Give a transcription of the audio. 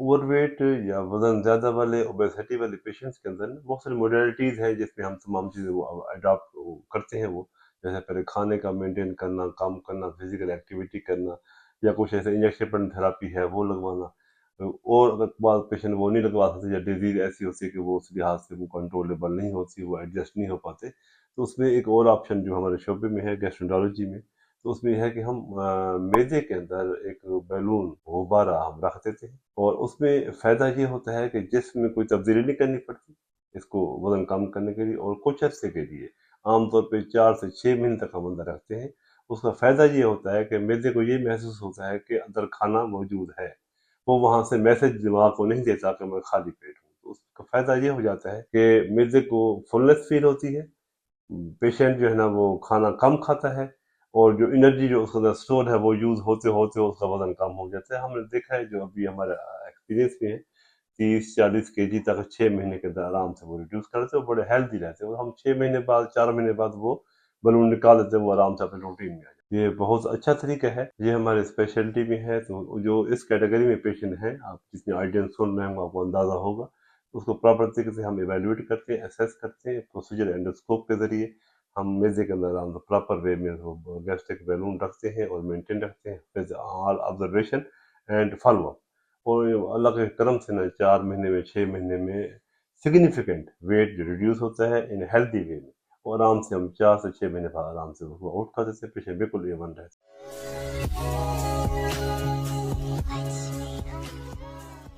Over weight یا وزن زیادہ والے اوبیسٹی والے پیشنٹس کے اندر بہت ساری موڈیلٹیز ہیں جس میں ہم تمام چیزیں وہ اڈاپٹ کرتے ہیں. وہ جیسے پہلے کھانے کا مینٹین کرنا، کام کرنا، فزیکل ایکٹیویٹی کرنا، یا کچھ ایسے انجیکشن تھراپی ہے وہ لگوانا. اور اگر بعض پیشنٹ وہ نہیں لگوا سکتے یا ڈیزیز ایسی ہوتی ہے کہ وہ اس لحاظ سے وہ کنٹرولبل نہیں ہوتی، وہ ایڈجسٹ نہیں ہو پاتے، تو اس میں ایک اور آپشن جو ہمارے شعبے میں ہے گیسٹرونٹالوجی میں، تو اس میں یہ ہے کہ ہم میدے کے اندر ایک بیلون غبارہ ہم رکھ دیتے ہیں. اور اس میں فائدہ یہ ہوتا ہے کہ جسم میں کوئی تبدیلی نہیں کرنی پڑتی اس کو وزن کم کرنے کے لیے، اور کچھ عرصے کے لیے عام طور پہ 4 سے 6 مہینے تک ہم اندر رکھتے ہیں. اس کا فائدہ یہ ہوتا ہے کہ میدے کو یہ محسوس ہوتا ہے کہ اندر کھانا موجود ہے، وہ وہاں سے میسج دماغ کو نہیں دیتا کہ میں خالی پیٹ ہوں. تو اس کا فائدہ یہ ہو جاتا ہے کہ میدے کو فلنس فیل ہوتی ہے، پیشنٹ جو ہے نا وہ کھانا کم کھاتا ہے، اور جو انرجی جو اس کے اندر اسٹور ہے وہ یوز ہوتے ہوتے اس کا وزن کم ہو جاتا ہے. ہم نے دیکھا ہے جو ابھی ہمارا ایکسپیرینس میں ہے، 30-40 kg تک 6 مہینے کے اندر آرام سے وہ ریڈیوس کرتے ہیں، وہ بڑے ہیلدی رہتے ہیں. اور ہم 6 مہینے بعد 4 مہینے بعد وہ بلون نکال دیتے ہیں، وہ آرام سے اپنے روٹین میں آ جاتے ہیں. یہ بہت اچھا طریقہ ہے، یہ ہمارے اسپیشلٹی میں ہے. تو جو اس کیٹیگری میں پیشنٹ ہیں، آپ جتنے آئیڈین سن رہے ہیں آپ کو اندازہ ہوگا، اس کو پراپر طریقے سے ہم ایویلویٹ کرتے ہیں، اسیس کرتے ہیں پروسیجر اینڈوسکوپ کے ذریعے. ہم میزے کے اندر پراپر وے میں گیسٹرک بیلون رکھتے ہیں اور مینٹین رکھتے ہیں with all observation and follow up. اور اللہ کے کرم سے نا 4 مہینے میں 6 مہینے میں سگنیفیکنٹ ویٹ جو ریڈیوس ہوتا ہے ان ہیلدی وے میں، اور آرام سے ہم 4 سے 6 مہینے بعد آرام سے وہ آؤٹ کر دیتے ہیں، پیشنٹ بالکل ایون رہتے ہیں.